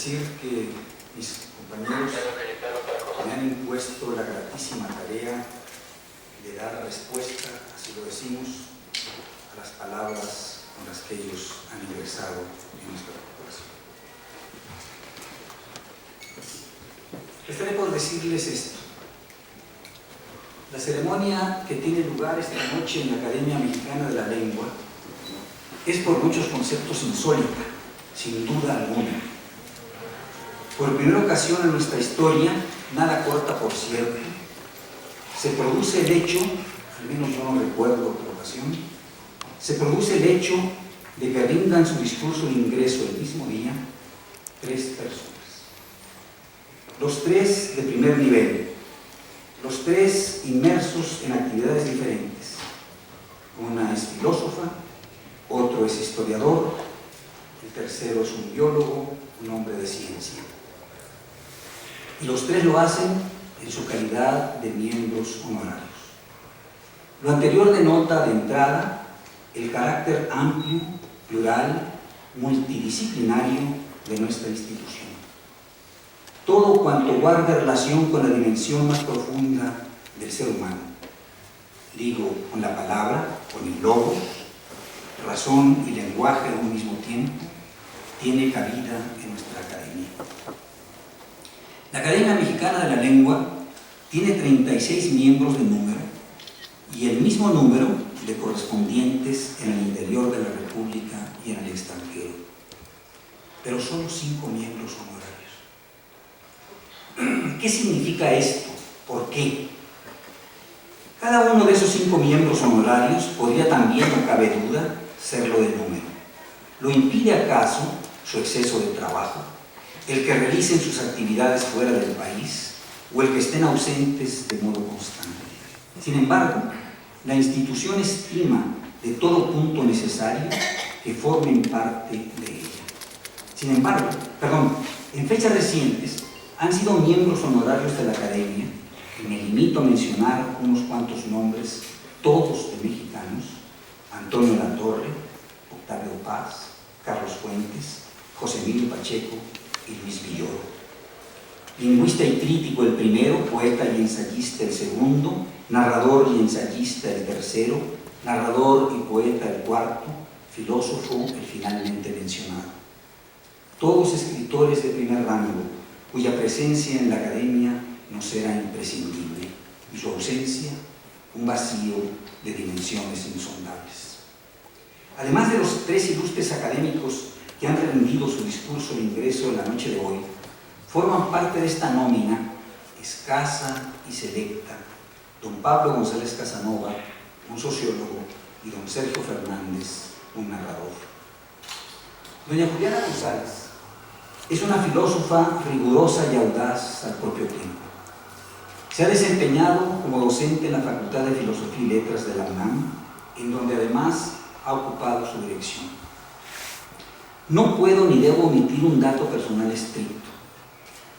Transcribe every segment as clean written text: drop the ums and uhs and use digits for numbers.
decir que mis compañeros me han impuesto la gratísima tarea de dar respuesta, así lo decimos, a las palabras con las que ellos han ingresado en nuestra corporación. Estaré por decirles esto. La ceremonia que tiene lugar esta noche en la Academia Mexicana de la Lengua es por muchos conceptos insólita, sin duda alguna. Por primera ocasión en nuestra historia, nada corta por cierto, se produce el hecho, al menos yo no recuerdo otra ocasión, se produce el hecho de que rindan su discurso de ingreso el mismo día 3 personas. Los 3 de primer nivel, los 3 inmersos en actividades diferentes. Una es filósofa, otro es historiador, el tercero es un biólogo, un hombre de ciencia. Y los 3 lo hacen en su calidad de miembros honorarios. Lo anterior denota de entrada el carácter amplio, plural, multidisciplinario de nuestra institución. Todo cuanto guarda relación con la dimensión más profunda del ser humano. Digo, con la palabra, con el logos, razón y lenguaje a un mismo tiempo, tiene cabida en nuestra academia. La Academia Mexicana de la Lengua tiene 36 miembros de número y el mismo número de correspondientes en el interior de la República y en el extranjero, pero solo 5 miembros honorarios. ¿Qué significa esto? ¿Por qué? Cada uno de esos 5 miembros honorarios podría también, no cabe duda, serlo de número. ¿Lo impide acaso su exceso de trabajo? ¿El que realicen sus actividades fuera del país? ¿O el que estén ausentes de modo constante? Sin embargo, la institución estima de todo punto necesario que formen parte de ella. En fechas recientes han sido miembros honorarios de la Academia, y me limito a mencionar unos cuantos nombres, todos de mexicanos: Antonio Latorre, Octavio Paz, Carlos Fuentes, José Emilio Pacheco y Luis Villoro. Lingüista y crítico el primero, poeta y ensayista el segundo, narrador y ensayista el tercero, narrador y poeta el cuarto, filósofo el finalmente mencionado. Todos escritores de primer rango, cuya presencia en la Academia nos era imprescindible, y su ausencia un vacío de dimensiones insondables. Además de los 3 ilustres académicos que han rendido su discurso de ingreso en la noche de hoy, forman parte de esta nómina escasa y selecta don Pablo González Casanova, un sociólogo, y don Sergio Fernández, un narrador. Doña Juliana González es una filósofa rigurosa y audaz al propio tiempo. Se ha desempeñado como docente en la Facultad de Filosofía y Letras de la UNAM, en donde además ha ocupado su dirección. No puedo ni debo omitir un dato personal estricto.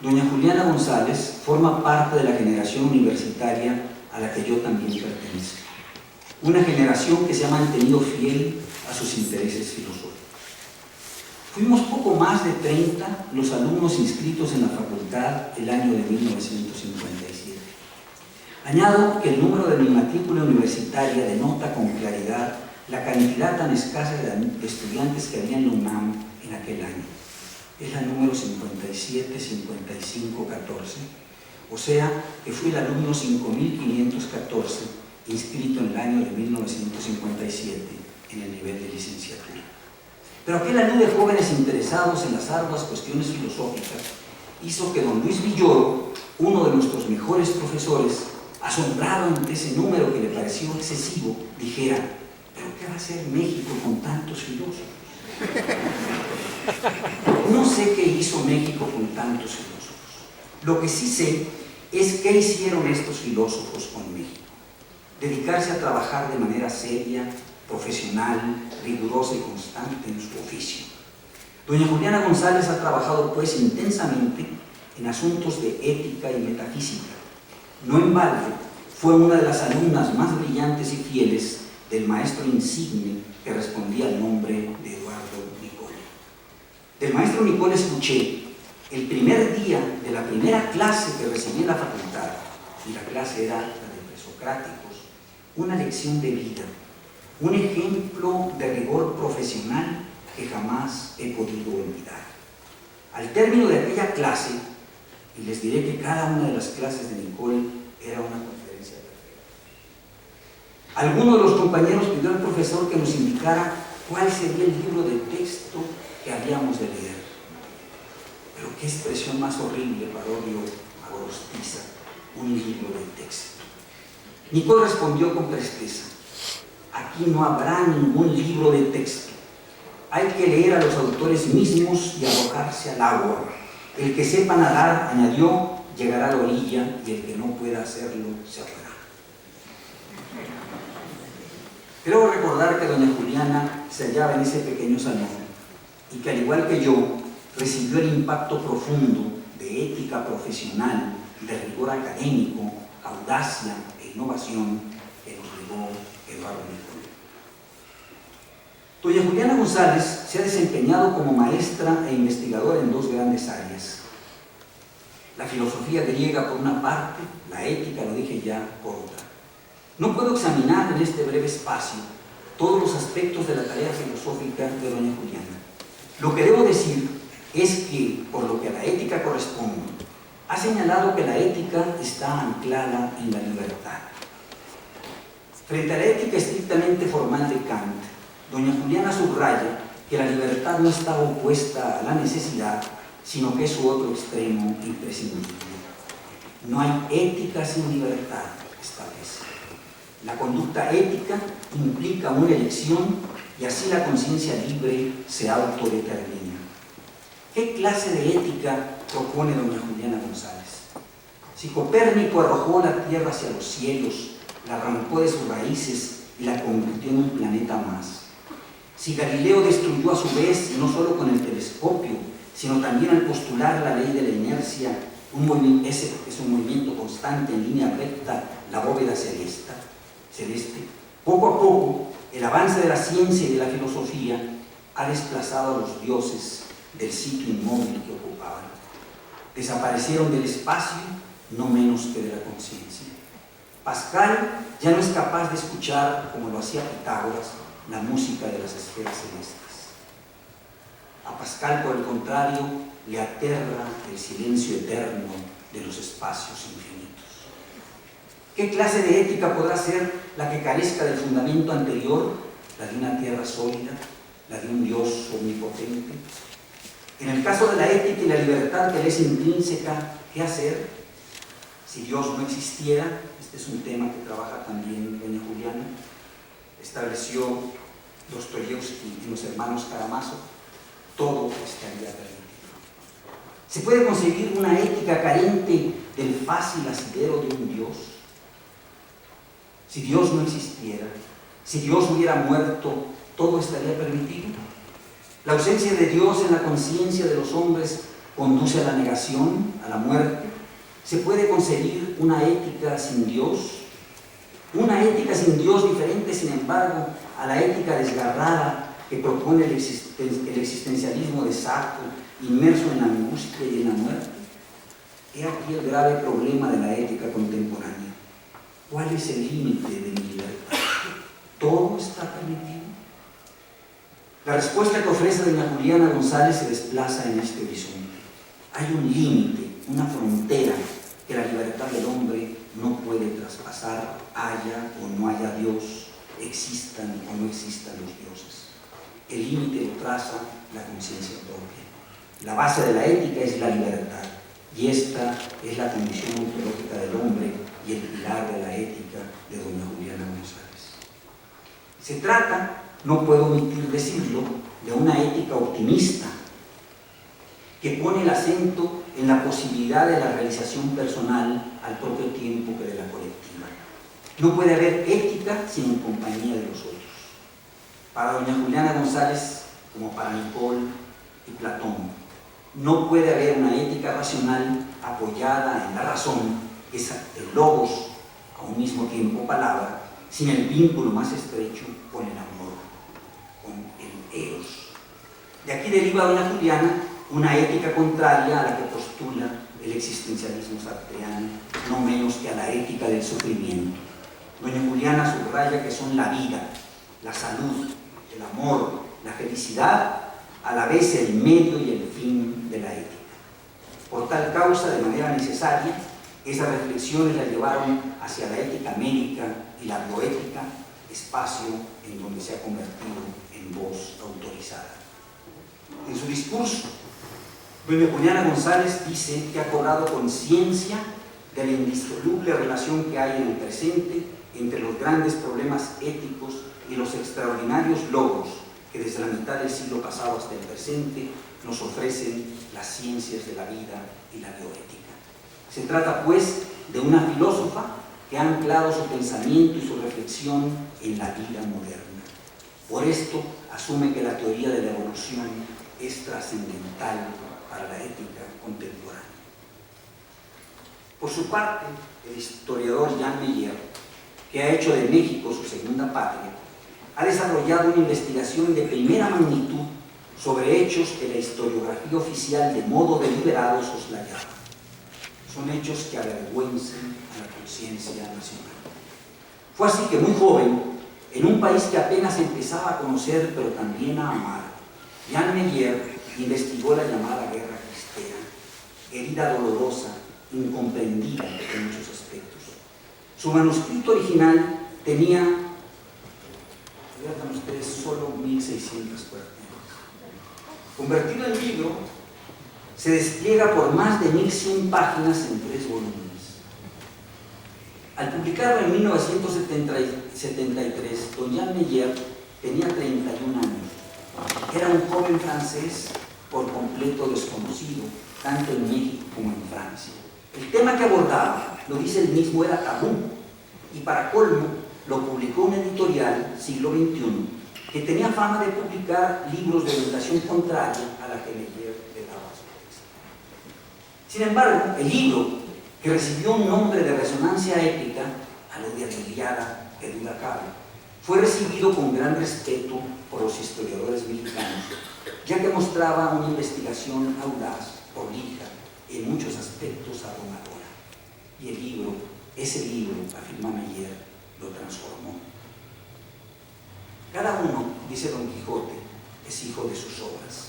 Doña Juliana González forma parte de la generación universitaria a la que yo también pertenezco. Una generación que se ha mantenido fiel a sus intereses filosóficos. Fuimos poco más de 30 los alumnos inscritos en la facultad el año de 1957. Añado que el número de mi matrícula universitaria denota con claridad la cantidad tan escasa de estudiantes que había en la UNAM en aquel año. Es la número 57-55-14, o sea que fui el alumno 5514 inscrito en el año de 1957 en el nivel de licenciatura. Pero aquel año de jóvenes interesados en las arduas cuestiones filosóficas hizo que don Luis Villoro, uno de nuestros mejores profesores, asombrado ante ese número que le pareció excesivo, dijera: ¿pero qué va a hacer México con tantos filósofos? No sé qué hizo México con tantos filósofos. Lo que sí sé es qué hicieron estos filósofos con México. Dedicarse a trabajar de manera seria, profesional, rigurosa y constante en su oficio. Doña Juliana González ha trabajado pues intensamente en asuntos de ética y metafísica. No en balde fue una de las alumnas más brillantes y fieles del maestro insigne que respondía al nombre de Eduardo Nicola. Del maestro Nicola escuché el primer día de la primera clase que recibí en la facultad, y la clase era la de presocráticos, una lección de vida, un ejemplo de rigor profesional que jamás he podido olvidar. Al término de aquella clase, y les diré que cada una de las clases de Nicole era una conferencia perfecta, alguno de los compañeros pidió al profesor que nos indicara cuál sería el libro de texto que habíamos de leer. Pero qué expresión más horrible, parodio agorostiza, un libro de texto. Nicole respondió con presteza: aquí no habrá ningún libro de texto. Hay que leer a los autores mismos y arrojarse al agua. El que sepa nadar, añadió, llegará a la orilla, y el que no pueda hacerlo, se ahogará. Creo recordar que doña Juliana se hallaba en ese pequeño salón y que, al igual que yo, recibió el impacto profundo de ética profesional, de rigor académico, audacia e innovación que nos legó Eduardo Nicole. Doña Juliana González se ha desempeñado como maestra e investigadora en dos grandes áreas: la filosofía griega por una parte, la ética, lo dije ya, por otra. No puedo examinar en este breve espacio todos los aspectos de la tarea filosófica de doña Juliana. Lo que debo decir es que, por lo que a la ética corresponde, ha señalado que la ética está anclada en la libertad. Frente a la ética estrictamente formal de Kant, doña Juliana subraya que la libertad no está opuesta a la necesidad, sino que es su otro extremo imprescindible. No hay ética sin libertad, establece. La conducta ética implica una elección y así la conciencia libre se autodetermina. ¿Qué clase de ética propone doña Juliana González? Si Copérnico arrojó la Tierra hacia los cielos, la arrancó de sus raíces y la convirtió en un planeta más. Si Galileo destruyó a su vez, y no solo con el telescopio, sino también al postular la ley de la inercia, ese es un movimiento constante en línea recta, la bóveda celeste, poco a poco el avance de la ciencia y de la filosofía ha desplazado a los dioses del sitio inmóvil que ocupaban. Desaparecieron del espacio no menos que de la conciencia. Pascal ya no es capaz de escuchar, como lo hacía Pitágoras, la música de las esferas celestes. A Pascal, por el contrario, le aterra el silencio eterno de los espacios infinitos. ¿Qué clase de ética podrá ser la que carezca del fundamento anterior, la de una tierra sólida, la de un Dios omnipotente? En el caso de la ética y la libertad que le es intrínseca, ¿qué hacer? Si Dios no existiera, este es un tema que trabaja también doña Juliana, estableció Dostoyevsky en Los Hermanos Karamazov, todo estaría permitido. ¿Se puede concebir una ética carente del fácil asidero de un Dios? Si Dios no existiera, si Dios hubiera muerto, ¿todo estaría permitido? La ausencia de Dios en la conciencia de los hombres conduce a la negación, a la muerte. ¿Se puede concebir una ética sin Dios? Una ética sin Dios diferente, sin embargo, a la ética desgarrada que propone el existencialismo de Sartre, inmerso en la angustia y en la muerte. He aquí el grave problema de la ética contemporánea. ¿Cuál es el límite de mi libertad? ¿Todo está permitido? La respuesta que ofrece doña Juliana González se desplaza en este horizonte. Hay un límite, una frontera que la libertad del hombre no puede traspasar, haya o no haya Dios, existan o no existan los dioses. El límite lo traza la conciencia propia. La base de la ética es la libertad, y esta es la condición ontológica del hombre y el pilar de la ética de doña Juliana González. Se trata, no puedo omitir decirlo, de una ética optimista que pone el acento en la posibilidad de la realización personal al propio tiempo que de la colectiva. No puede haber ética sin compañía de los otros. Para doña Juliana González, como para Nicole y Platón, no puede haber una ética racional apoyada en la razón, que es el logos, a un mismo tiempo palabra, sin el vínculo más estrecho con el amor, con el eros. De aquí deriva doña Juliana una ética contraria a la que postula el existencialismo sartreano, no menos que a la ética del sufrimiento. Doña Juliana subraya que son la vida, la salud, el amor, la felicidad, a la vez el medio y el fin de la ética. Por tal causa, de manera necesaria, esas reflexiones la llevaron hacia la ética médica y la bioética, espacio en donde se ha convertido en voz autorizada. En su discurso, doña Juliana González dice que ha cobrado conciencia de la indisoluble relación que hay en el presente entre los grandes problemas éticos y los extraordinarios logros que desde la mitad del siglo pasado hasta el presente nos ofrecen las ciencias de la vida y la bioética. Se trata, pues, de una filósofa que ha anclado su pensamiento y su reflexión en la vida moderna. Por esto, asume que la teoría de la evolución es trascendental para la ética contemporánea. Por su parte, el historiador Jean Meyer, que ha hecho de México su segunda patria, ha desarrollado una investigación de primera magnitud sobre hechos que la historiografía oficial de modo deliberado soslayaba. Son hechos que avergüenzan a la conciencia nacional. Fue así que muy joven, en un país que apenas empezaba a conocer pero también a amar, Jean Meyer investigó la llamada guerra cristera, herida dolorosa, incomprendida en muchos aspectos. Su manuscrito original tenía, vean ustedes, solo 1600 cuartillas. Convertido en libro, se despliega por más de 1100 páginas en 3 volúmenes. Al publicarlo en 1973, don Jean Meyer tenía 31 años. Era un joven francés por completo desconocido, tanto en México como en Francia. El tema que abordaba, lo dice él mismo, era tabú, y para colmo lo publicó una editorial, Siglo XXI, que tenía fama de publicar libros de orientación contraria a la que Meyer le daba su texto. Sin embargo, el libro, que recibió un nombre de resonancia épica, a lo de Adiliada, que duda cabe, fue recibido con gran respeto por los historiadores mexicanos, ya que mostraba una investigación audaz, prolija, en muchos aspectos abrumadora. Y el libro, ese libro, afirma Meyer, lo transformó. Cada uno, dice Don Quijote, es hijo de sus obras.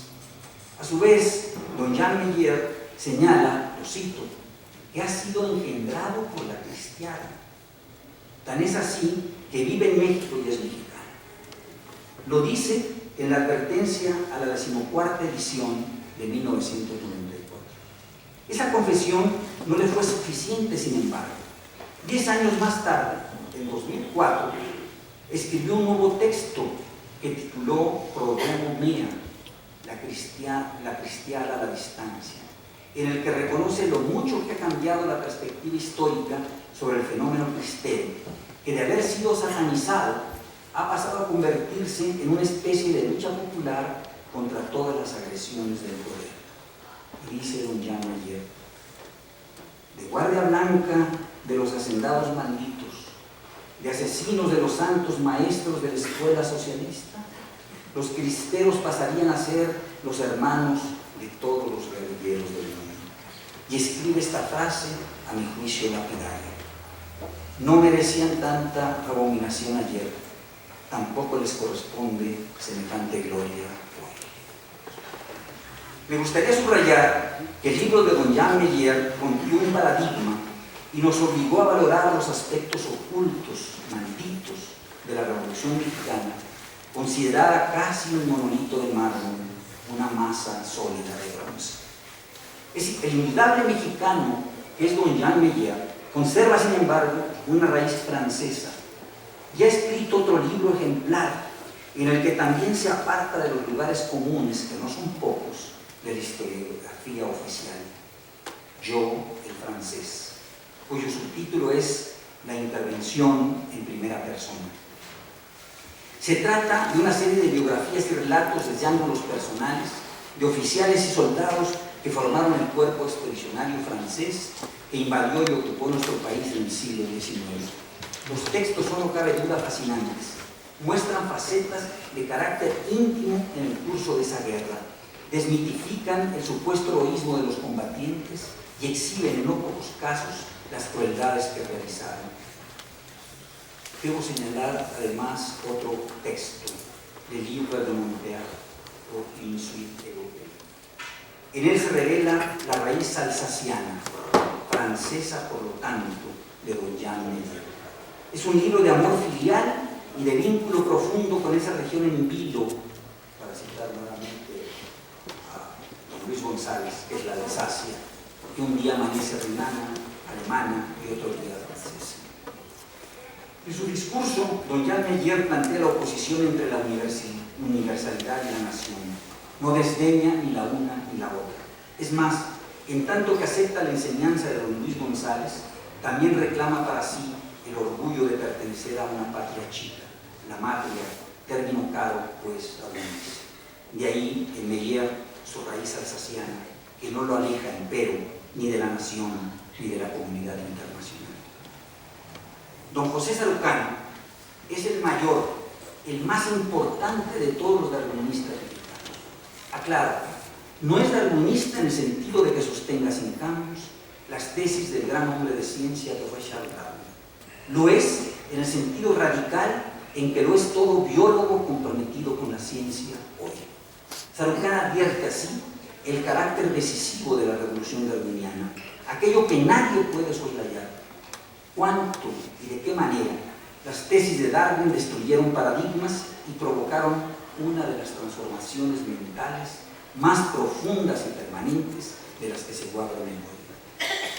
A su vez, don Jean Meyer señala, lo cito, que ha sido engendrado por la cristiana. Tan es así que vive en México y es mexicano. Lo dice en la advertencia a la 14ª edición de 1994. Esa confesión no le fue suficiente, sin embargo. 10 años más tarde, en 2004, escribió un nuevo texto que tituló Prodromo Mea, la cristiada a la distancia, en el que reconoce lo mucho que ha cambiado la perspectiva histórica sobre el fenómeno cristero, que de haber sido satanizado ha pasado a convertirse en una especie de lucha popular contra todas las agresiones del poder. Y dice don Jean Meyer, de guardia blanca de los hacendados malditos, de asesinos de los santos maestros de la escuela socialista, los cristeros pasarían a ser los hermanos de todos los guerrilleros del mundo. Y escribe esta frase, a mi juicio lapidaria: no merecían tanta abominación ayer, tampoco les corresponde semejante gloria hoy. Me gustaría subrayar que el libro de don Jean Meyer rompió un paradigma y nos obligó a valorar los aspectos ocultos, malditos, de la Revolución Mexicana, considerada casi un monolito de mármol, una masa sólida de bronce. El indudable mexicano, que es don Jean Meyer, conserva, sin embargo, una raíz francesa y ha escrito otro libro ejemplar en el que también se aparta de los lugares comunes, que no son pocos, de la historiografía oficial, Yo, el francés, cuyo subtítulo es La intervención en primera persona. Se trata de una serie de biografías y relatos desde ángulos personales de oficiales y soldados que formaron el cuerpo expedicionario francés que invadió y ocupó nuestro país en el siglo XIX. Los textos son, no cabe duda, fascinantes. Muestran facetas de carácter íntimo en el curso de esa guerra desmitifican el supuesto heroísmo de los combatientes y exhiben en no pocos casos las crueldades que realizaron. Debo señalar además otro texto del libro de Montreal, o In Suite Europea. En él se revela la raíz alsaciana, francesa por lo tanto, de don Jean Meyer. Es un libro de amor filial y de vínculo profundo con esa región en vilo, para citar nuevamente a don Luis González, que es la Alsacia, que un día amanece renana, alemana y otro día francesa. En su discurso, don Jean Meyer plantea la oposición entre la universalidad y la nación. No desdeña ni la una ni la otra. Es más, en tanto que acepta la enseñanza de don Luis González, también reclama para sí el orgullo de pertenecer a una patria chica, la matria, término caro pues a don Luis. De ahí, en Meyer, su raíz alsaciana, que no lo aleja, empero, ni de la nación ni de la comunidad internacional. Don José Sarucán es el mayor, el más importante de todos los darwinistas mexicanos. Aclaro, no es darwinista en el sentido de que sostenga sin cambios las tesis del gran hombre de ciencia que fue Charles Darwin. Lo es en el sentido radical en que lo es todo biólogo comprometido con la ciencia hoy. Sarucán advierte así el carácter decisivo de la revolución darwiniana, aquello que nadie puede soslayar. ¿Cuánto y de qué manera las tesis de Darwin destruyeron paradigmas y provocaron una de las transformaciones mentales más profundas y permanentes de las que se guarda memoria?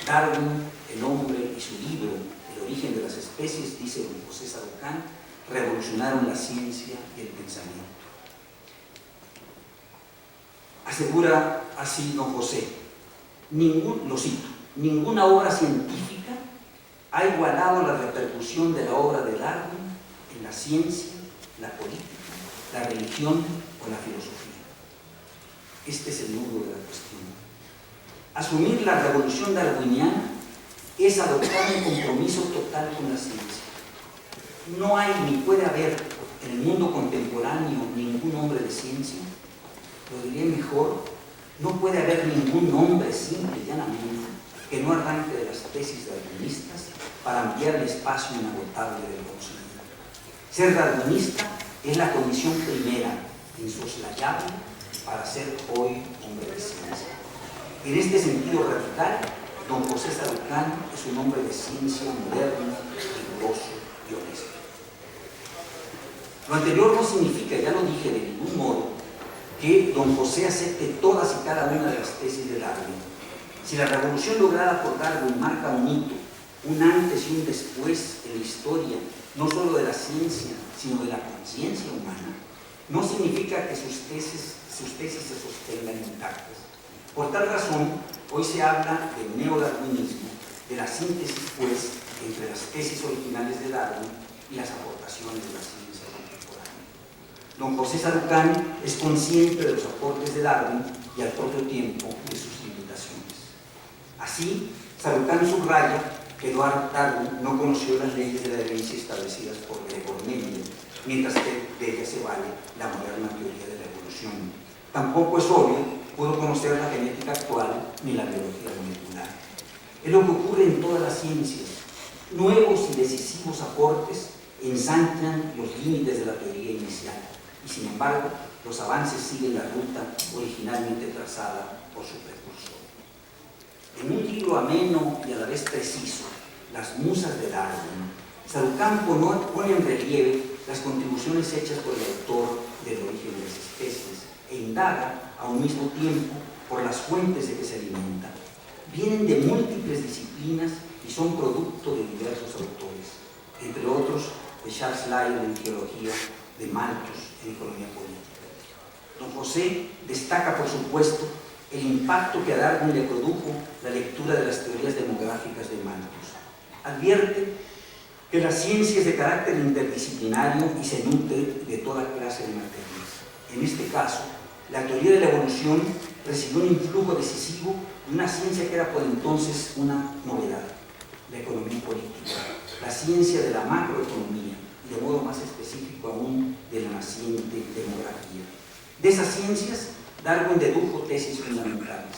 Darwin, el hombre y su libro El origen de las especies, dice don José Sarucán, revolucionaron la ciencia y el pensamiento. Asegura así don José, lo cito, ninguna obra científica ha igualado la repercusión de la obra de Darwin en la ciencia, la política, la religión o la filosofía. Este es el nudo de la cuestión. Asumir la revolución darwiniana es adoptar un compromiso total con la ciencia. No hay ni puede haber en el mundo contemporáneo ningún hombre de ciencia, lo diré mejor, no puede haber ningún hombre simple y llanamente que no arranque de las tesis darwinistas para ampliar el espacio inagotable del conocimiento. Ser darwinista es la condición primera, insoslayable, para ser hoy hombre de ciencia. En este sentido radical, don José Sarucán es un hombre de ciencia moderno, riguroso y honesto. Lo anterior no significa, ya lo dije, de ningún modo, que don José acepte todas y cada una de las tesis de Darwin. Si la revolución lograda por Darwin marca un hito, un antes y un después en la historia, no solo de la ciencia, sino de la conciencia humana, no significa que sus tesis se sostengan intactas. Por tal razón, hoy se habla del neodarwinismo, de la síntesis, pues, entre las tesis originales de Darwin y las aportaciones de la ciencia contemporánea. Don José Sarucán es consciente de los aportes de Darwin y al propio tiempo de sus limitaciones. Así, Sarucán subraya que Darwin no conoció las leyes de la herencia establecidas por Gregor Mendel, mientras que de ella se vale la moderna teoría de la evolución. Tampoco es obvio pudo conocer la genética actual ni la biología molecular. Es lo que ocurre en todas las ciencias. Nuevos y decisivos aportes ensanchan los límites de la teoría inicial y, sin embargo, los avances siguen la ruta originalmente trazada por su precursor. En un libro ameno y a la vez preciso, Las musas de Darwin, Sarucán pone en relieve las contribuciones hechas por el autor del origen de las especies e indaga a un mismo tiempo por las fuentes de que se alimentan. Vienen de múltiples disciplinas y son producto de diversos autores, entre otros de Charles Lyell en geología, de Malthus en economía política. Don José destaca, por supuesto, el impacto que a Darwin le produjo la lectura de las teorías demográficas de Malthus. Advierte que la ciencia es de carácter interdisciplinario y se nutre de toda clase de materias. En este caso, la teoría de la evolución recibió un influjo decisivo de una ciencia que era por entonces una novedad, la economía política, la ciencia de la macroeconomía y de modo más específico aún de la naciente demografía. De esas ciencias Darwin dedujo tesis fundamentales: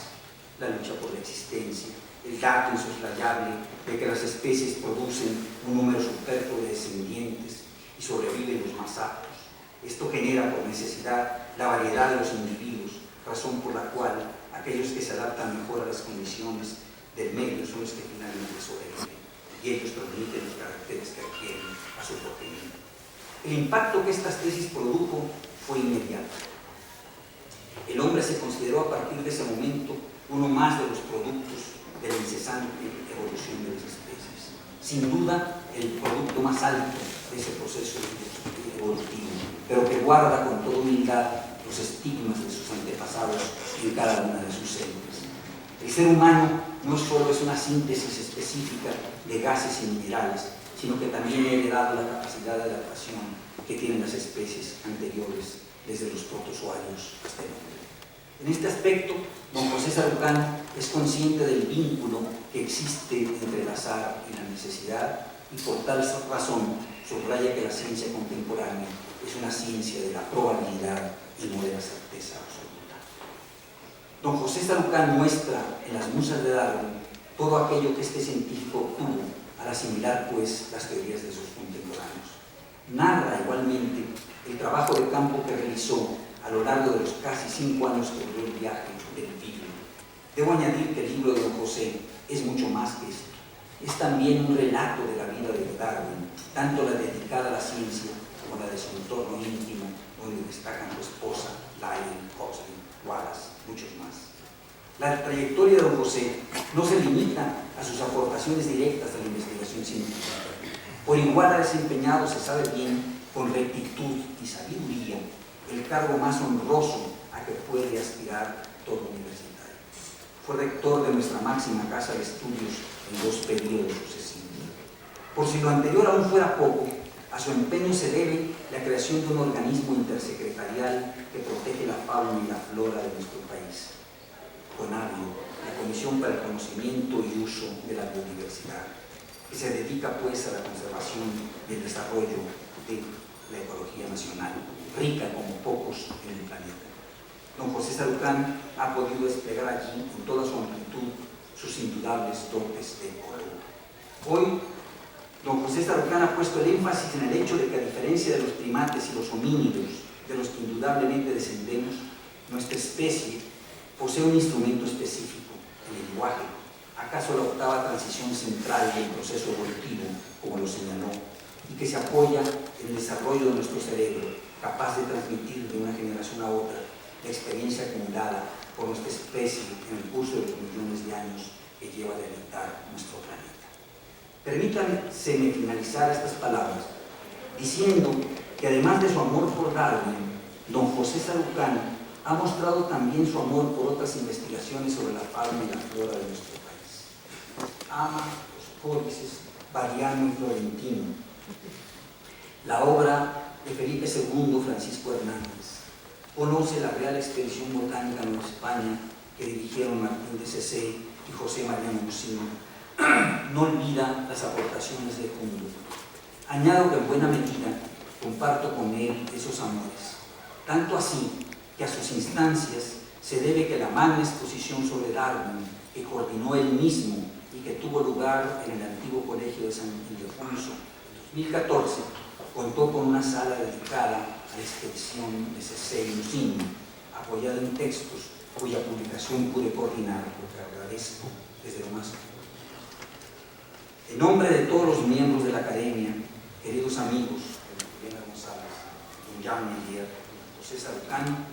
la lucha por la existencia, el dato insoslayable de que las especies producen un número superfluo de descendientes y sobreviven los más aptos. Esto genera por necesidad la variedad de los individuos, razón por la cual aquellos que se adaptan mejor a las condiciones del medio son los que finalmente sobreviven, y ellos transmiten los caracteres que adquieren a su progenitor. El impacto que estas tesis produjo fue inmediato. El hombre se consideró a partir de ese momento uno más de los productos de la incesante evolución de las especies. Sin duda, el producto más alto de ese proceso evolutivo, pero que guarda con toda humildad los estigmas de sus antepasados en cada una de sus células. El ser humano no solo es una síntesis específica de gases y minerales, sino que también ha heredado la capacidad de adaptación que tienen las especies anteriores, desde los protozoarios hasta el hombre. En este aspecto, don José Sarucán es consciente del vínculo que existe entre el azar y la necesidad, y por tal razón subraya que la ciencia contemporánea es una ciencia de la probabilidad y no de la certeza absoluta. Don José Sarucán muestra en las musas de Darwin todo aquello que este científico obtuvo al asimilar, pues, las teorías de sus contemporáneos. Narra igualmente el trabajo de campo que realizó a lo largo de los casi 5 años que duró el viaje del Beagle. Debo añadir que el libro de don José es mucho más que esto. Es también un relato de la vida de Darwin, tanto la dedicada a la ciencia como la de su entorno íntimo, donde destacan su esposa, Lyell, Huxley, Wallace, muchos más. La trayectoria de don José no se limita a sus aportaciones directas a la investigación científica. Por igual ha desempeñado, se sabe bien, con rectitud y sabiduría, el cargo más honroso a que puede aspirar todo universitario. Fue rector de nuestra máxima casa de estudios en 2 periodos sucesivos. Por si lo anterior aún fuera poco, a su empeño se debe la creación de un organismo intersecretarial que protege la fauna y la flora de nuestro país. CONABIO, la Comisión para el Conocimiento y Uso de la Biodiversidad, que se dedica pues a la conservación y el desarrollo de la ecología nacional, rica como pocos en el planeta. Don José Sarucán ha podido desplegar allí en toda su amplitud sus indudables dotes de ecólogo. Hoy, don José Sarucán ha puesto el énfasis en el hecho de que, a diferencia de los primates y los homínidos, de los que indudablemente descendemos, nuestra especie posee un instrumento específico, el lenguaje, acaso la octava transición central del proceso evolutivo, como lo señaló, y que se apoya en el desarrollo de nuestro cerebro, capaz de transmitir de una generación a otra la experiencia acumulada por nuestra especie en el curso de los millones de años que lleva de habitar nuestro planeta. Permítanme finalizar estas palabras diciendo que, además de su amor por Darwin, don José Sarucán ha mostrado también su amor por otras investigaciones sobre la fauna y la flora de nuestro país. Ama los códices Badiano y Florentino, la obra de Felipe II, Francisco Hernández. Conoce la Real Expedición Botánica Nueva España que dirigieron Martín de Cessé y José María Monsino. No olvida las aportaciones de Humboldt. Añado que en buena medida comparto con él esos amores, tanto así que a sus instancias se debe que la magna exposición sobre Darwin, que coordinó él mismo y que tuvo lugar en el antiguo Colegio de San Ildefonso en 2014, contó con una sala dedicada a la expedición de Cessé y Monsino, apoyada en textos cuya publicación pude coordinar, lo que agradezco desde lo más profundo. En nombre de todos los miembros de la Academia, queridos amigos, Elena González, don Jean Melier, José Sarucán,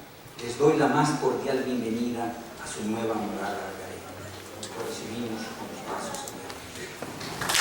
les doy la más cordial bienvenida a su nueva morada académica. Lo recibimos con los brazos abiertos.